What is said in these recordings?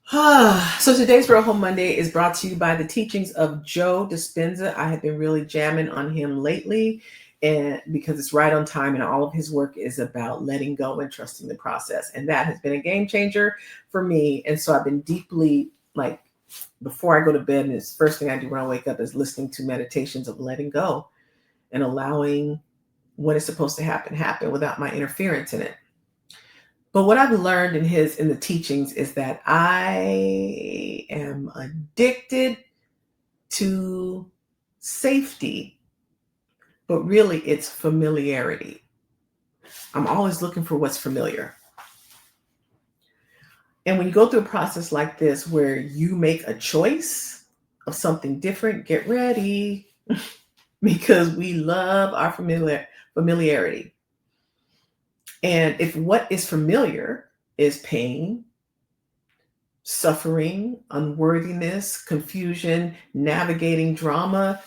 So today's Roho Monday is brought to you by the teachings of Joe Dispenza. I have been really jamming on him lately, and because it's right on time, and all of his work is about letting go and trusting the process. And that has been a game changer for me. And so I've been deeply like before I go to bed, and it's first thing I do when I wake up is listening to meditations of letting go and allowing what is supposed to happen without my interference in it. But what I've learned in the teachings is that I am addicted to safety, but really it's familiarity. I'm always looking for what's familiar. And when you go through a process like this where you make a choice of something different, get ready because we love our familiarity. And if what is familiar is pain, suffering, unworthiness, confusion, navigating drama,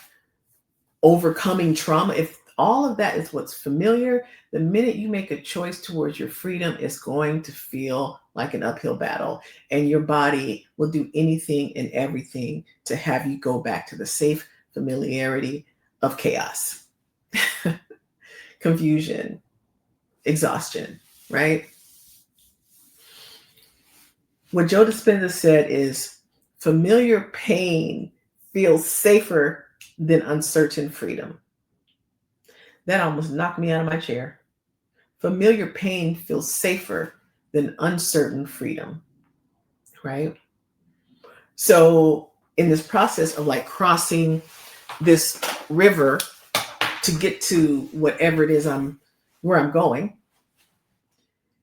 overcoming trauma, if all of that is what's familiar, the minute you make a choice towards your freedom, it's going to feel like an uphill battle. And your body will do anything and everything to have you go back to the safe familiarity of chaos, confusion, exhaustion, right? What Joe Dispenza said is familiar pain feels safer than uncertain freedom. That almost knocked me out of my chair. Familiar pain feels safer than uncertain freedom, right? So, in this process of like crossing this river to get to whatever it is where I'm going,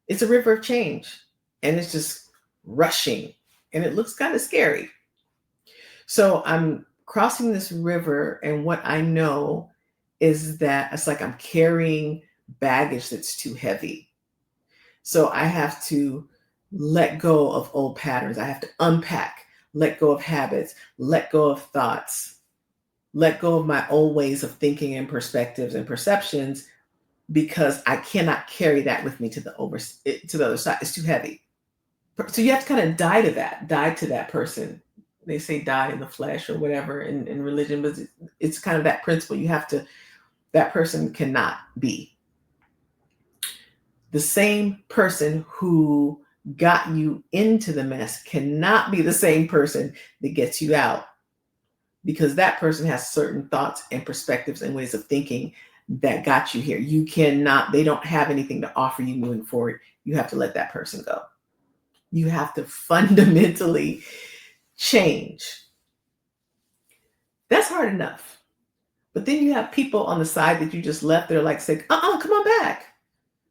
it's a river of change and it's just rushing and it looks kind of scary. So I'm crossing this river, and what I know is that it's like I'm carrying baggage that's too heavy. So I have to let go of old patterns. I have to unpack, let go of habits, let go of thoughts, let go of my old ways of thinking and perspectives and perceptions because I cannot carry that with me to the other side. It's too heavy. So you have to kind of die to that person. They say die in the flesh or whatever in religion, but it's kind of that principle. That person cannot be. The same person who got you into the mess cannot be the same person that gets you out, because that person has certain thoughts and perspectives and ways of thinking that got you here. They don't have anything to offer you moving forward. You have to let that person go. You have to fundamentally change. That's hard enough. But then you have people on the side that you just left. They're like saying, come on back.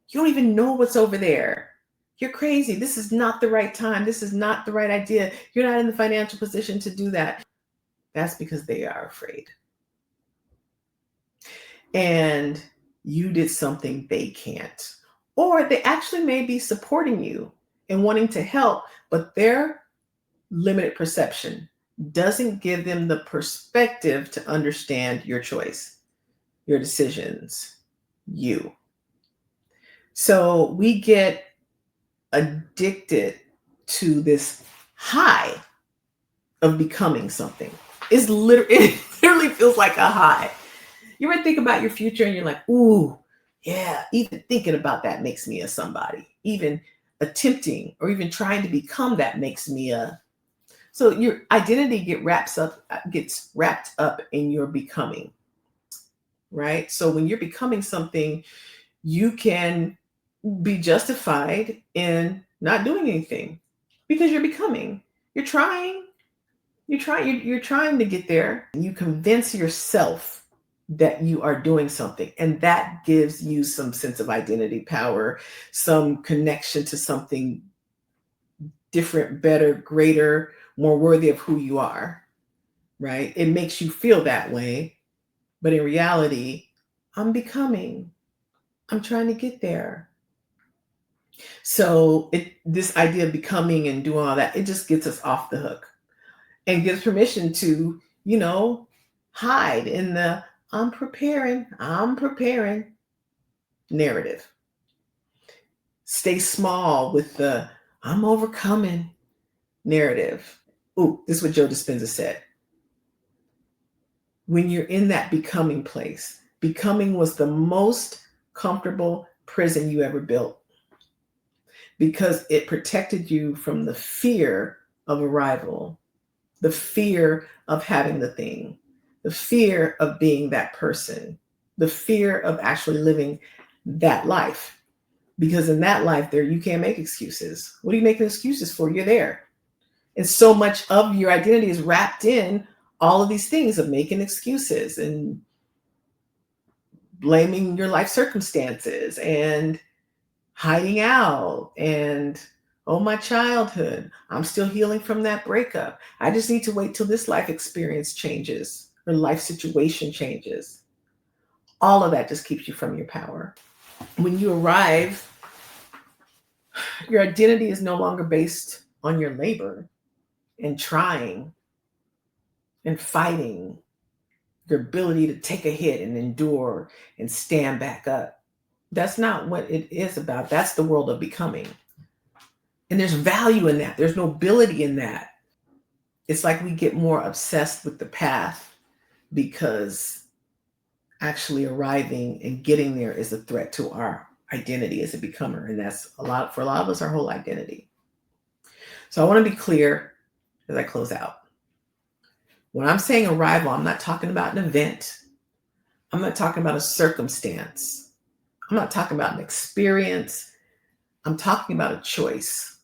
You don't even know what's over there. You're crazy. This is not the right time. This is not the right idea. You're not in the financial position to do that. That's because they are afraid. And you did something they can't. Or they actually may be supporting you and wanting to help, but their limited perception doesn't give them the perspective to understand your choice, your decisions, you. So we get addicted to this high of becoming something. It literally feels like a high. You ever think about your future and you're like, ooh, yeah, even thinking about that makes me a somebody. Even attempting or even trying to become that makes me a. So your identity gets wrapped up in your becoming, right? So when you're becoming something, you can be justified in not doing anything because you're becoming. You're trying. You're trying to get there. You convince yourself that you are doing something, and that gives you some sense of identity, power, some connection to something different, better, greater, more worthy of who you are, right? It makes you feel that way, but in reality, I'm becoming. I'm trying to get there. So this idea of becoming and doing all that, it just gets us off the hook and gives permission to, hide in the I'm preparing narrative. Stay small with the I'm overcoming. narrative. Ooh, this is what Joe Dispenza said. When you're in that becoming place, becoming was the most comfortable prison you ever built because it protected you from the fear of arrival, the fear of having the thing, the fear of being that person, the fear of actually living that life. Because in that life there, you can't make excuses. What are you making excuses for? You're there. And so much of your identity is wrapped in all of these things of making excuses and blaming your life circumstances and hiding out and, oh, my childhood, I'm still healing from that breakup. I just need to wait till this life experience changes or life situation changes. All of that just keeps you from your power. When you arrive, your identity is no longer based on your labor and trying and fighting, your ability to take a hit and endure and stand back up. That's not what it is about. That's the world of becoming. And there's value in that. There's nobility in that. It's like we get more obsessed with the path because actually arriving and getting there is a threat to our identity as a becomer. And that's for a lot of us, our whole identity. So I want to be clear as I close out. When I'm saying arrival, I'm not talking about an event. I'm not talking about a circumstance. I'm not talking about an experience. I'm talking about a choice,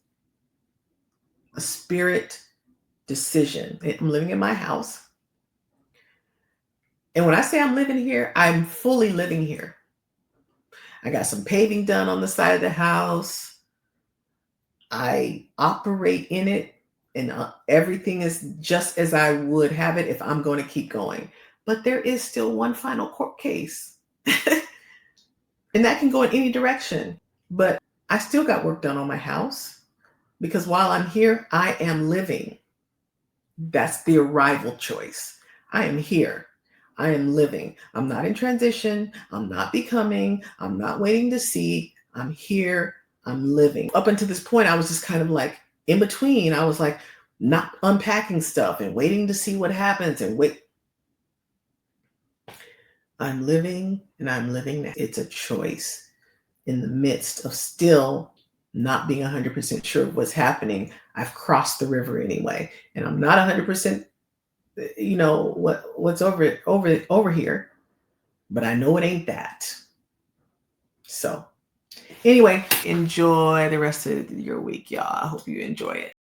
a spirit decision. I'm living in my house. And when I say I'm living here, I'm fully living here. I got some paving done on the side of the house. I operate in it, and everything is just as I would have it if I'm going to keep going. But there is still one final court case. And that can go in any direction. But I still got work done on my house because while I'm here, I am living. That's the arrival choice. I am here. I am living. I'm not in transition. I'm not becoming. I'm not waiting to see. I'm here. I'm living. Up until this point, I was just kind of like in between. I was like not unpacking stuff and waiting to see what happens and wait. I'm living and I'm living now. It's a choice in the midst of still not being 100% sure of what's happening. I've crossed the river anyway, and I'm not 100%, what's over here, but I know it ain't that. So anyway, enjoy the rest of your week, y'all. I hope you enjoy it.